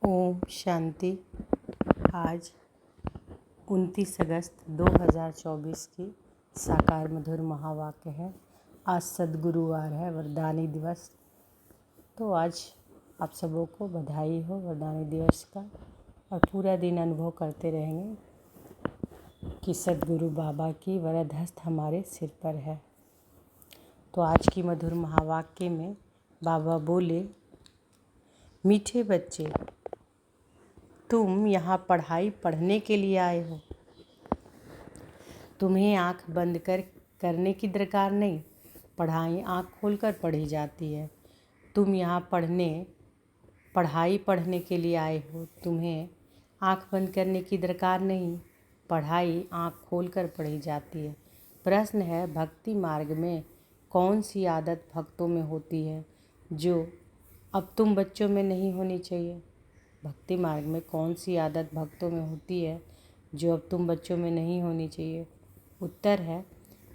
ओम शांति। आज 29 अगस्त 2024 की साकार मधुर महावाक्य है। आज सद्गुरुवार है, वरदानी दिवस। तो आज आप सबों को बधाई हो वरदानी दिवस का, और पूरा दिन अनुभव करते रहेंगे कि सद्गुरु बाबा की वरद हस्त हमारे सिर पर है। तो आज की मधुर महावाक्य में बाबा बोले, मीठे बच्चे, तुम यहाँ पढ़ाई पढ़ने के लिए आए हो। तुम्हें आँख बंद करने की दरकार नहीं, पढ़ाई आँख खोलकर पढ़ी जाती है। तुम यहाँ पढ़ाई पढ़ने के लिए आए हो। तुम्हें आँख बंद करने की दरकार नहीं, पढ़ाई आँख खोलकर पढ़ी जाती है। प्रश्न है, भक्ति मार्ग में कौन सी आदत भक्तों में होती है जो अब तुम बच्चों में नहीं होनी चाहिए? भक्ति मार्ग में कौन सी आदत भक्तों में होती है जो अब तुम बच्चों में नहीं होनी चाहिए? उत्तर है,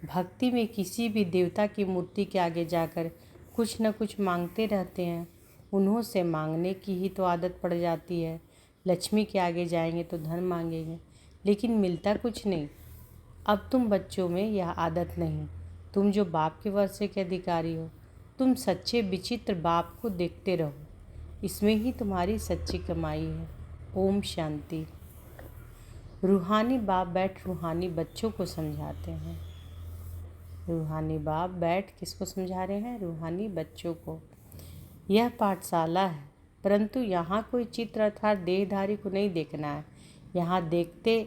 भक्ति में किसी भी देवता की मूर्ति के आगे जाकर कुछ न कुछ मांगते रहते हैं। उन्हों से मांगने की ही तो आदत पड़ जाती है। लक्ष्मी के आगे जाएंगे तो धन मांगेंगे, लेकिन मिलता कुछ नहीं। अब तुम बच्चों में यह आदत नहीं। तुम जो बाप के वर्षे के अधिकारी हो, तुम सच्चे विचित्र बाप को देखते रहो। इसमें ही तुम्हारी सच्ची कमाई है। ओम शांति। रूहानी बाप बैठ रूहानी बच्चों को समझाते हैं। रूहानी बाप बैठ किसको समझा रहे हैं? रूहानी बच्चों को। यह पाठशाला है, परंतु यहाँ कोई चित्र अर्थात देहधारी को नहीं देखना है। यहाँ देखते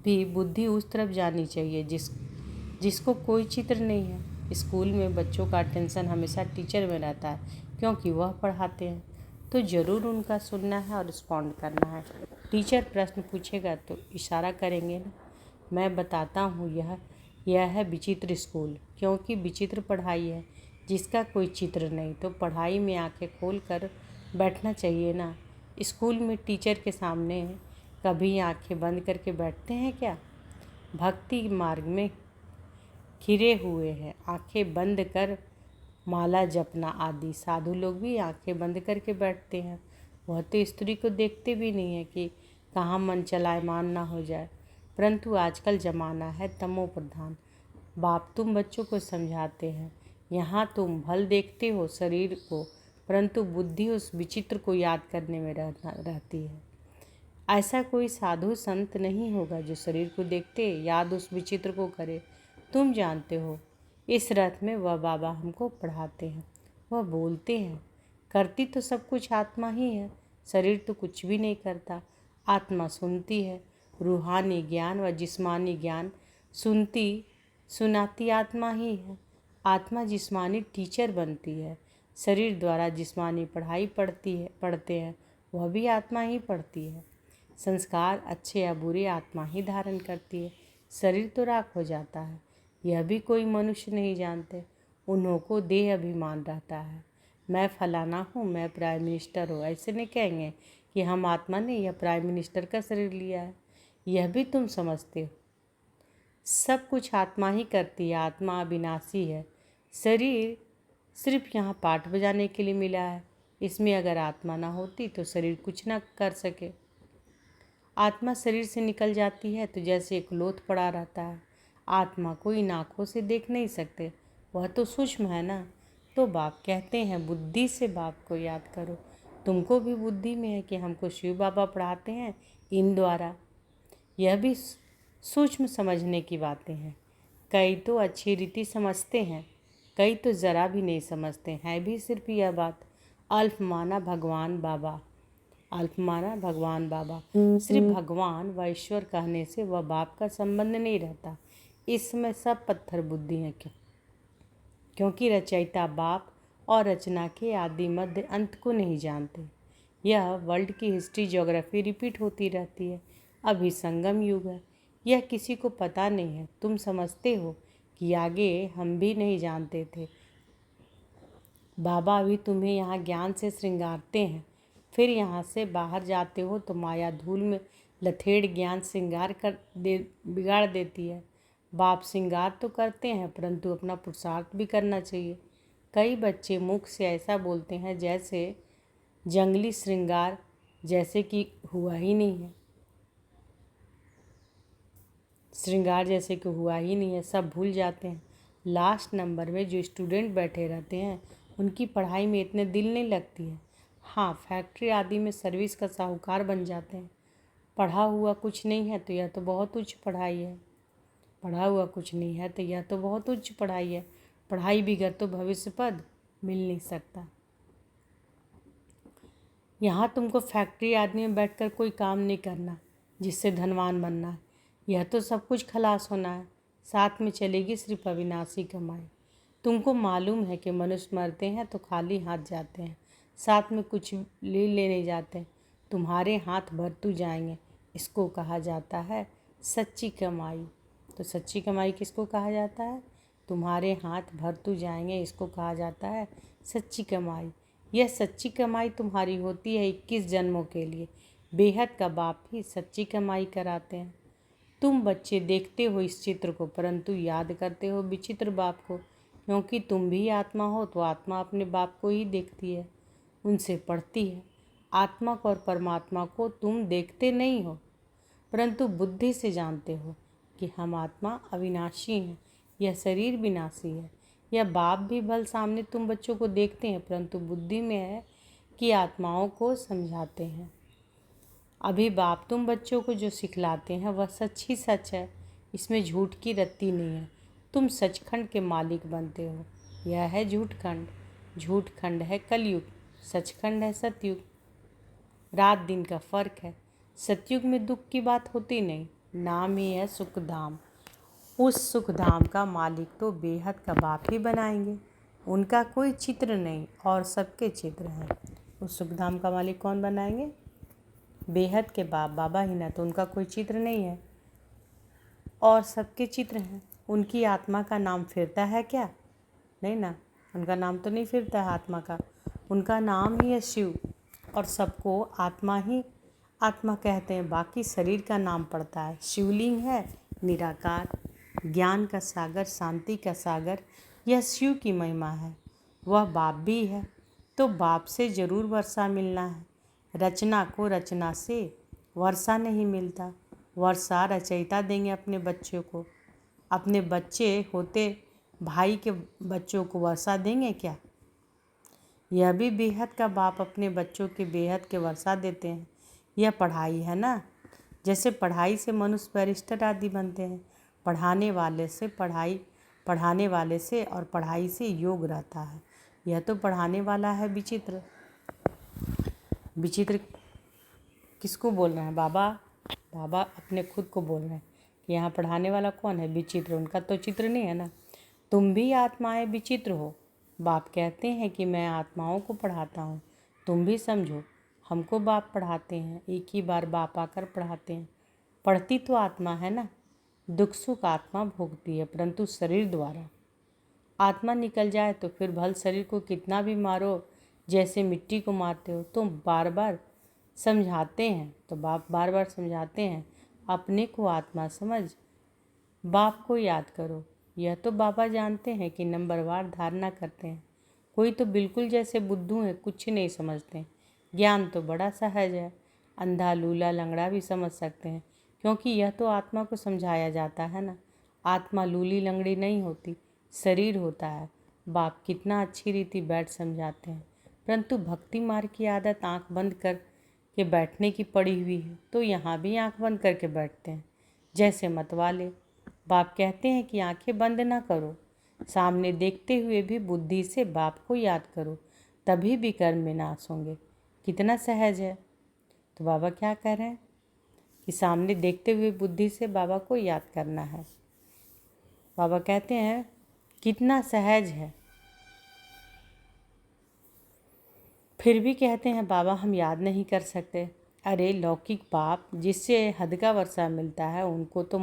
भी बुद्धि उस तरफ जानी चाहिए जिसको कोई चित्र नहीं है। स्कूल में बच्चों का अटेंशन हमेशा टीचर में रहता है, क्योंकि वह पढ़ाते हैं, तो ज़रूर उनका सुनना है और रिस्पॉन्ड करना है। टीचर प्रश्न पूछेगा तो इशारा करेंगे ना। मैं बताता हूँ, यह है विचित्र स्कूल, क्योंकि विचित्र पढ़ाई है जिसका कोई चित्र नहीं। तो पढ़ाई में आंखें खोल कर बैठना चाहिए ना। स्कूल में टीचर के सामने कभी आंखें बंद करके बैठते हैं क्या? भक्ति मार्ग में खिरे हुए हैं, आंखें बंद कर माला जपना आदि। साधु लोग भी आंखें बंद करके बैठते हैं। वह तो स्त्री को देखते भी नहीं है कि कहाँ मन चलायमान ना हो जाए। परंतु आजकल ज़माना है तमो प्रधान। बाप तुम बच्चों को समझाते हैं। यहाँ तुम भल देखते हो शरीर को, परंतु बुद्धि उस विचित्र को याद करने में रहती है। ऐसा कोई साधु संत नहीं होगा जो शरीर को देखते याद उस विचित्र को करे। तुम जानते हो, इस रथ में वह बाबा हमको पढ़ाते हैं। वह बोलते हैं, करती तो सब कुछ आत्मा ही है, शरीर तो कुछ भी नहीं करता। आत्मा सुनती है। रूहानी ज्ञान व जिस्मानी ज्ञान सुनाती आत्मा ही है। आत्मा जिस्मानी टीचर बनती है। शरीर द्वारा जिस्मानी पढ़ाई पढ़ते हैं, वह भी आत्मा ही पढ़ती है। संस्कार अच्छे या बुरे आत्मा ही धारण करती है। शरीर तो राख हो जाता है, यह भी कोई मनुष्य नहीं जानते। उन्हों को देह अभिमान रहता है। मैं फलाना हूँ, मैं प्राइम मिनिस्टर हूँ। ऐसे नहीं कहेंगे कि हम आत्मा ने यह प्राइम मिनिस्टर का शरीर लिया है। यह भी तुम समझते हो। सब कुछ आत्मा ही करती है। आत्मा अविनाशी है। शरीर सिर्फ यहाँ पाठ बजाने के लिए मिला है। इसमें अगर आत्मा ना होती तो शरीर कुछ ना कर सके। आत्मा शरीर से निकल जाती है तो जैसे एक लोथ पड़ा रहता है। आत्मा को इन आँखों से देख नहीं सकते, वह तो सूक्ष्म है ना। तो बाप कहते हैं, बुद्धि से बाप को याद करो। तुमको भी बुद्धि में है कि हमको शिव बाबा पढ़ाते हैं इन द्वारा। यह भी सूक्ष्म समझने की बातें हैं। कई तो अच्छी रीति समझते हैं, कई तो ज़रा भी नहीं समझते हैं। भी सिर्फ यह बात, अल्प माना भगवान बाबा, अल्प माना भगवान बाबा। सिर्फ भगवान व ईश्वर कहने से वह बाप का संबंध नहीं रहता। इस समय सब पत्थर बुद्धि हैं, क्योंकि रचयिता बाप और रचना के आदि मध्य अंत को नहीं जानते। यह वर्ल्ड की हिस्ट्री ज्योग्राफी रिपीट होती रहती है। अभी संगम युग है, यह किसी को पता नहीं है। तुम समझते हो कि आगे हम भी नहीं जानते थे। बाबा अभी तुम्हें यहाँ ज्ञान से श्रृंगारते हैं, फिर यहाँ से बाहर जाते हो तो माया धूल में लथेड़ ज्ञान श्रृंगार बिगाड़ देती है। बाप श्रृंगार तो करते हैं, परंतु अपना पुरुषार्थ भी करना चाहिए। कई बच्चे मुख से ऐसा बोलते हैं जैसे जंगली श्रृंगार जैसे कि हुआ ही नहीं है, श्रृंगार जैसे कि हुआ ही नहीं है, सब भूल जाते हैं। लास्ट नंबर में जो स्टूडेंट बैठे रहते हैं उनकी पढ़ाई में इतने दिल नहीं लगती है। हाँ, फैक्ट्री आदि में सर्विस का साहूकार बन जाते हैं। पढ़ा हुआ कुछ नहीं है तो यह तो बहुत उच्च पढ़ाई है, पढ़ा हुआ कुछ नहीं है तो यह तो बहुत उच्च पढ़ाई है। पढ़ाई बगैर तो भविष्य पद मिल नहीं सकता। यहाँ तुमको फैक्ट्री आदमी में बैठकर कोई काम नहीं करना जिससे धनवान बनना है। यह तो सब कुछ खलास होना है, साथ में चलेगी सिर्फ अविनाशी कमाई। तुमको मालूम है कि मनुष्य मरते हैं तो खाली हाथ जाते हैं, साथ में कुछ ले लेने जाते हैं। तुम्हारे हाथ भरतू जाएंगे, इसको कहा जाता है सच्ची कमाई। तो सच्ची कमाई किसको कहा जाता है? तुम्हारे हाथ भरतू जाएंगे, इसको कहा जाता है सच्ची कमाई। यह सच्ची कमाई तुम्हारी होती है 21 जन्मों के लिए। बेहद का बाप ही सच्ची कमाई कराते हैं। तुम बच्चे देखते हो इस चित्र को, परंतु याद करते हो विचित्र बाप को, क्योंकि तुम भी आत्मा हो तो आत्मा अपने बाप को ही देखती है, उनसे पढ़ती है। आत्मा को और परमात्मा को तुम देखते नहीं हो, परंतु बुद्धि से जानते हो कि हम आत्मा अविनाशी हैं, यह शरीर विनाशी है। यह बाप भी भल सामने तुम बच्चों को देखते हैं, परंतु बुद्धि में है कि आत्माओं को समझाते हैं। अभी बाप तुम बच्चों को जो सिखलाते हैं वह सच ही सच है, इसमें झूठ की रत्ती नहीं है। तुम सचखंड के मालिक बनते हो, यह है झूठखंड। झूठखंड है कलयुग, सचखंड है सतयुग। रात दिन का फर्क है। सतयुग में दुख की बात होती नहीं, नाम ही है सुखधाम। उस सुखधाम का मालिक तो बेहद का बाप ही बनाएंगे, उनका कोई चित्र नहीं और सबके चित्र हैं। उस सुखधाम का मालिक कौन बनाएंगे? बेहद के बाप, बाबा ही ना, तो उनका कोई चित्र नहीं है और सबके चित्र हैं। उनकी आत्मा का नाम फिरता है क्या? नहीं ना, उनका नाम तो नहीं फिरता है आत्मा का, उनका नाम ही है शिव। और सबको आत्मा ही आत्मा कहते हैं, बाकी शरीर का नाम पड़ता है। शिवलिंग है निराकार, ज्ञान का सागर, शांति का सागर, यह शिव की महिमा है। वह बाप भी है, तो बाप से जरूर वर्षा मिलना है। रचना को रचना से वर्षा नहीं मिलता, वर्षा रचयिता देंगे अपने बच्चों को। अपने बच्चे होते भाई के बच्चों को वर्षा देंगे क्या? यह भी बेहद का बाप अपने बच्चों के बेहद के वर्षा देते हैं। यह पढ़ाई है ना, जैसे पढ़ाई से मनुष्य बैरिस्टर आदि बनते हैं। पढ़ाने वाले से और पढ़ाई से योग रहता है। यह तो पढ़ाने वाला है विचित्र। विचित्र किसको बोल रहे हैं? बाबा बाबा अपने खुद को बोल रहे हैं कि यहाँ पढ़ाने वाला कौन है? विचित्र। उनका तो चित्र नहीं है ना। तुम भी आत्माएं विचित्र हो। बाप कहते हैं कि मैं आत्माओं को पढ़ाता हूँ, तुम भी समझो। हमको बाप पढ़ाते हैं, एक ही बार बाप आकर पढ़ाते हैं। पढ़ती तो आत्मा है ना, दुख सुख आत्मा भोगती है, परंतु शरीर द्वारा। आत्मा निकल जाए तो फिर भल शरीर को कितना भी मारो, जैसे मिट्टी को मारते हो। तुम बार बार समझाते हैं तो बाप बार बार समझाते हैं, अपने को आत्मा समझ, बाप को याद करो। यह तो बाबा जानते हैं कि नंबरवार धारणा करते हैं। कोई तो बिल्कुल जैसे बुद्धू हैं, कुछ नहीं समझते। ज्ञान तो बड़ा सहज है, अंधा लूला लंगड़ा भी समझ सकते हैं, क्योंकि यह तो आत्मा को समझाया जाता है ना। आत्मा लूली लंगड़ी नहीं होती, शरीर होता है। बाप कितना अच्छी रीति बैठ समझाते हैं, परंतु भक्ति मार्ग की आदत आंख बंद कर के बैठने की पड़ी हुई है, तो यहाँ भी आंख बंद करके बैठते हैं जैसे मतवाले। बाप कहते हैं कि आंखें बंद ना करो, सामने देखते हुए भी बुद्धि से बाप को याद करो, तभी भी कर्म में नाश होंगे। कितना सहज है। तो बाबा क्या कह रहे हैं कि सामने देखते हुए बुद्धि से बाबा को याद करना है। बाबा कहते हैं कितना सहज है। फिर भी कहते हैं बाबा हम याद नहीं कर सकते। अरे लौकिक बाप जिससे हद का वर्षा मिलता है, उनको तो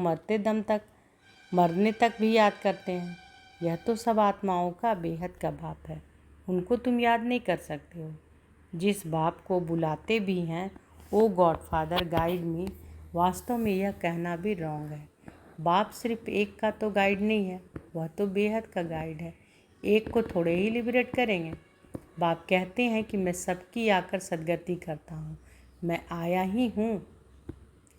मरने तक भी याद करते हैं। यह तो सब आत्माओं का बेहद का बाप है, उनको तुम याद नहीं कर सकते हो। जिस बाप को बुलाते भी हैं ओ गॉडफादर गाइड मी, वास्तव में यह कहना भी रॉन्ग है। बाप सिर्फ एक का तो गाइड नहीं है, वह तो बेहद का गाइड है। एक को थोड़े ही लिबरेट करेंगे। बाप कहते हैं कि मैं सबकी आकर सदगति करता हूँ, मैं आया ही हूँ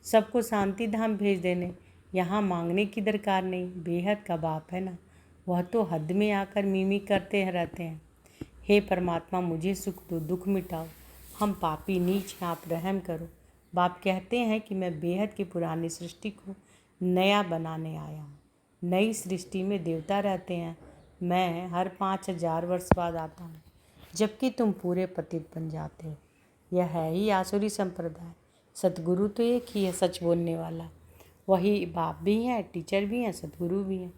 सबको शांति धाम भेज देने। यहाँ मांगने की दरकार नहीं। बेहद का बाप है ना, वह तो हद में आकर मिमी करते रहते हैं। हे परमात्मा, मुझे सुख दो, दुख मिटाओ, हम पापी नीच हैं, आप रहम करो। बाप कहते हैं कि मैं बेहद की पुरानी सृष्टि को नया बनाने आया हूँ। नई सृष्टि में देवता रहते हैं, मैं हर 5000 वर्ष बाद आता हूँ, जबकि तुम पूरे पतित बन जाते हो। यह है ही आसुरी संप्रदाय। सतगुरु तो एक ही है सच बोलने वाला। वही बाप भी हैं, टीचर भी हैं, सतगुरु भी हैं।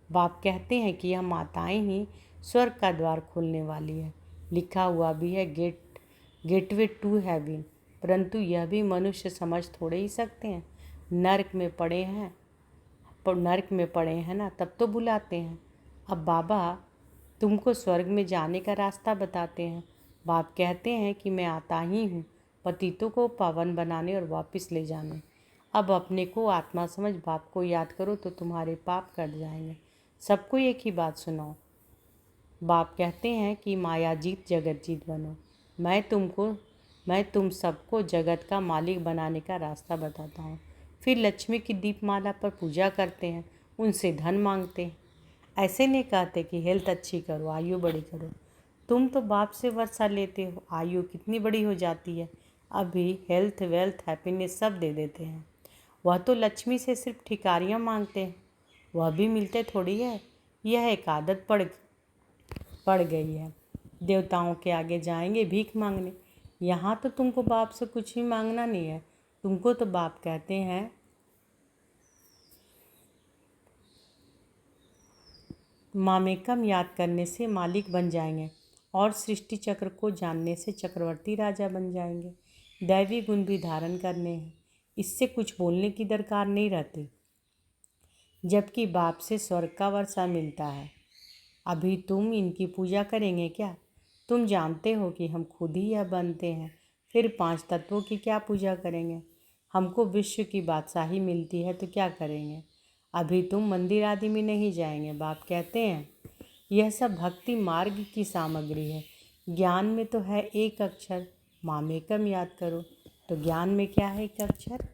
बाप कहते हैं कि यह माताएं ही स्वर्ग का द्वार खोलने वाली है। लिखा हुआ भी है गेटवे टू हेवन, परंतु यह भी मनुष्य समझ थोड़े ही सकते हैं। नर्क में पड़े हैं ना, तब तो बुलाते हैं। अब बाबा तुमको स्वर्ग में जाने का रास्ता बताते हैं। बाप कहते हैं कि मैं आता ही हूँ पतितों को पावन बनाने और वापस ले जाने। अब अपने को आत्मा समझ बाप को याद करो तो तुम्हारे पाप कट जाएंगे। सबको एक ही बात सुनाओ। बाप कहते हैं कि माया जीत जगत जीत बनो। मैं तुम सबको जगत का मालिक बनाने का रास्ता बताता हूँ। फिर लक्ष्मी की दीपमाला पर पूजा करते हैं, उनसे धन मांगते हैं। ऐसे नहीं कहते कि हेल्थ अच्छी करो, आयु बड़ी करो। तुम तो बाप से वर्षा लेते हो, आयु कितनी बड़ी हो जाती है। अभी हेल्थ वेल्थ हैप्पीनेस सब दे देते हैं। वह तो लक्ष्मी से सिर्फ ठिकारियाँ मांगते हैं, वह भी मिलते थोड़ी है। यह एक आदत पड़ गई है। देवताओं के आगे जाएंगे भीख मांगने। यहाँ तो तुमको बाप से कुछ भी मांगना नहीं है। तुमको तो बाप कहते हैं मामेकम याद करने से मालिक बन जाएंगे और सृष्टि चक्र को जानने से चक्रवर्ती राजा बन जाएंगे। दैवी गुण भी धारण करने हैं, इससे कुछ बोलने की दरकार नहीं रहती, जबकि बाप से स्वर्ग का वर्षा मिलता है। अभी तुम इनकी पूजा करेंगे क्या? तुम जानते हो कि हम खुद ही यह बनते हैं, फिर 5 तत्वों की क्या पूजा करेंगे? हमको विश्व की बादशाही मिलती है तो क्या करेंगे? अभी तुम मंदिर आदि में नहीं जाएंगे। बाप कहते हैं यह सब भक्ति मार्ग की सामग्री है। ज्ञान में तो है एक अक्षर, मामेकम याद करो। तो ज्ञान में क्या है एक अक्षर?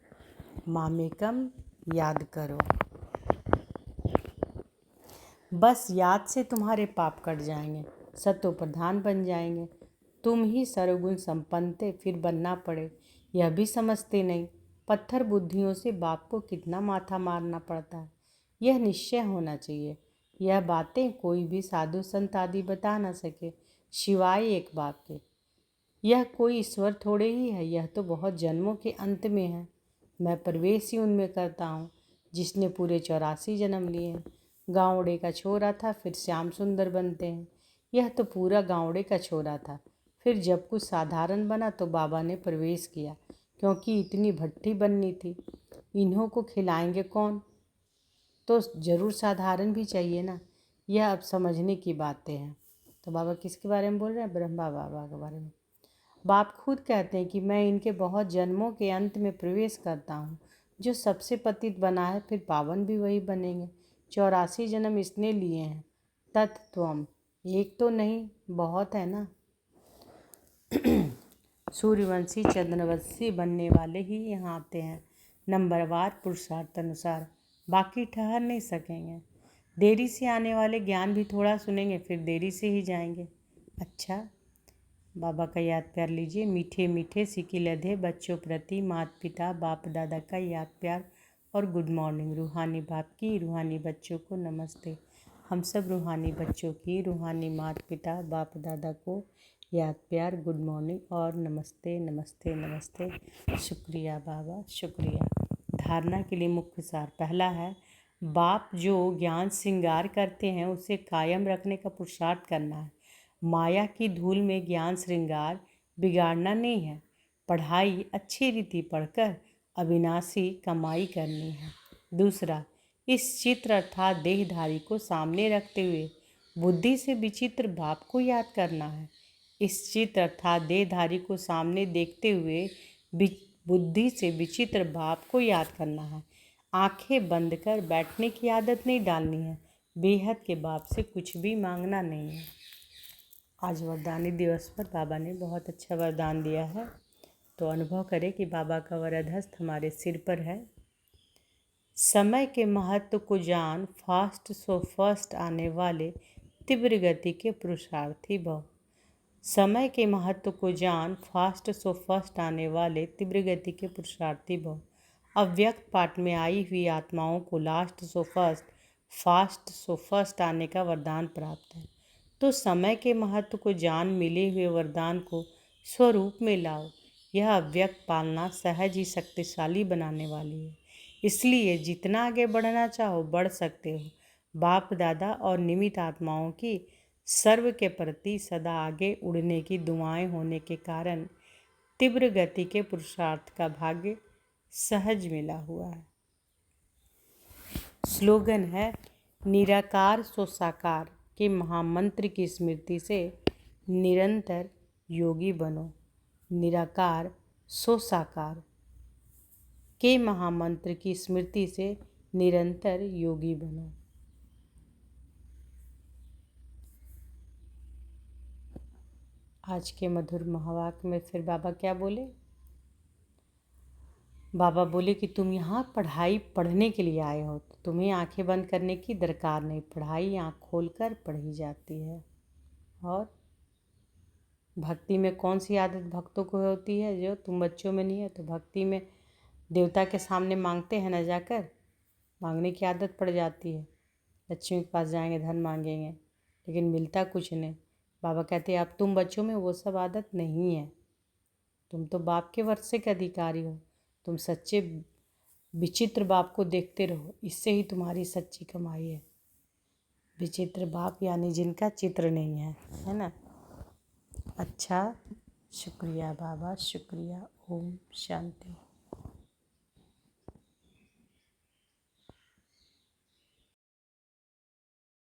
मामेकम याद करो। बस याद से तुम्हारे पाप कट जाएंगे, सतो प्रधान बन जाएंगे। तुम ही सर्वगुण संपन्न थे, फिर बनना पड़े यह भी समझते नहीं। पत्थर बुद्धियों से बाप को कितना माथा मारना पड़ता है, यह निश्चय होना चाहिए। यह बातें कोई भी साधु संत आदि बता न सके सिवाय एक बाप के। यह कोई ईश्वर थोड़े ही है, यह तो बहुत जन्मों के अंत में है। मैं प्रवेश ही उनमें करता हूँ जिसने पूरे 84 जन्म लिए हैं। गावड़े का छोरा था, फिर श्याम सुंदर बनते हैं। यह तो पूरा गावड़े का छोरा था, फिर जब कुछ साधारण बना तो बाबा ने प्रवेश किया, क्योंकि इतनी भट्टी बननी थी। इन्हों को खिलाएंगे कौन, तो ज़रूर साधारण भी चाहिए ना। यह अब समझने की बातें हैं। तो बाबा किसके बारे में बोल रहे हैं? ब्रह्मा बाबा के बारे में। बाप खुद कहते हैं कि मैं इनके बहुत जन्मों के अंत में प्रवेश करता हूँ। जो सबसे पतित बना है फिर पावन भी वही बनेंगे। 84 जन्म इसने लिए हैं। तत्त्वम एक तो नहीं, बहुत है ना। सूर्यवंशी चंद्रवंशी बनने वाले ही यहाँ आते हैं, नंबरवार पुरुषार्थ अनुसार, बाकी ठहर नहीं सकेंगे। देरी से आने वाले ज्ञान भी थोड़ा सुनेंगे, फिर देरी से ही जाएंगे। अच्छा, बाबा का याद प्यार लीजिए। मीठे मीठे सिकी लधे बच्चों प्रति माता पिता बाप दादा का याद प्यार और गुड मॉर्निंग। रूहानी बाप की रूहानी बच्चों को नमस्ते। हम सब रूहानी बच्चों की रूहानी माता पिता बाप दादा को याद प्यार, गुड मॉर्निंग और नमस्ते नमस्ते नमस्ते। शुक्रिया बाबा, शुक्रिया। धारणा के लिए मुख्य सार पहला है, बाप जो ज्ञान श्रृंगार करते हैं उसे कायम रखने का पुरुषार्थ करना है। माया की धूल में ज्ञान श्रृंगार बिगाड़ना नहीं है। पढ़ाई अच्छी रीति पढ़कर अविनाशी कमाई करनी है। दूसरा, इस चित्र अर्थात देहधारी को सामने रखते हुए बुद्धि से विचित्र बाप को याद करना है। इस चित्र अर्थात देहधारी को सामने देखते हुए बुद्धि से विचित्र बाप को याद करना है। आंखें बंद कर बैठने की आदत नहीं डालनी है। बेहद के बाप से कुछ भी मांगना नहीं है। आज वरदानी दिवस पर बाबा ने बहुत अच्छा वरदान दिया है। तो अनुभव करें कि बाबा का वरदहस्त हमारे सिर पर है। समय के महत्व को जान, फास्ट सो फर्स्ट आने वाले तीव्र गति के पुरुषार्थी भव। समय के महत्व को जान, फास्ट सो फर्स्ट आने वाले तीव्र गति के पुरुषार्थी भव। अव्यक्त पाठ में आई हुई आत्माओं को last so first, fast so first आने का वरदान प्राप्त है। तो समय के महत्व को जान मिले हुए वरदान को स्वरूप में लाओ। यह अव्यक्त पालना सहज ही शक्तिशाली बनाने वाली है। इसलिए जितना आगे बढ़ना चाहो बढ़ सकते हो। बाप दादा और निमित्त आत्माओं की सर्व के प्रति सदा आगे उड़ने की दुआएं होने के कारण तीव्र गति के पुरुषार्थ का भाग्य सहज मिला हुआ है। स्लोगन है, निराकार सो साकार के महामंत्र की स्मृति से निरंतर योगी बनो। निराकार सो साकार के महामंत्र की स्मृति से निरंतर योगी बनो। आज के मधुर महावाक्य में फिर बाबा क्या बोले? बाबा बोले कि तुम यहाँ पढ़ाई पढ़ने के लिए आए हो, तो तुम्हें आंखें बंद करने की दरकार नहीं। पढ़ाई आँख खोलकर पढ़ी जाती है। और भक्ति में कौन सी आदत भक्तों को होती है जो तुम बच्चों में नहीं है? तो भक्ति में देवता के सामने मांगते हैं ना, जाकर मांगने की आदत पड़ जाती है। लक्ष्मी के पास जाएंगे, धन मांगेंगे, लेकिन मिलता कुछ नहीं। बाबा कहते हैं अब तुम बच्चों में वो सब आदत नहीं है। तुम तो बाप के वर्षे के अधिकारी हो। तुम सच्चे विचित्र बाप को देखते रहो, इससे ही तुम्हारी सच्ची कमाई है। विचित्र बाप यानी जिनका चित्र नहीं है ना। अच्छा, शुक्रिया बाबा, शुक्रिया। ओम शांति।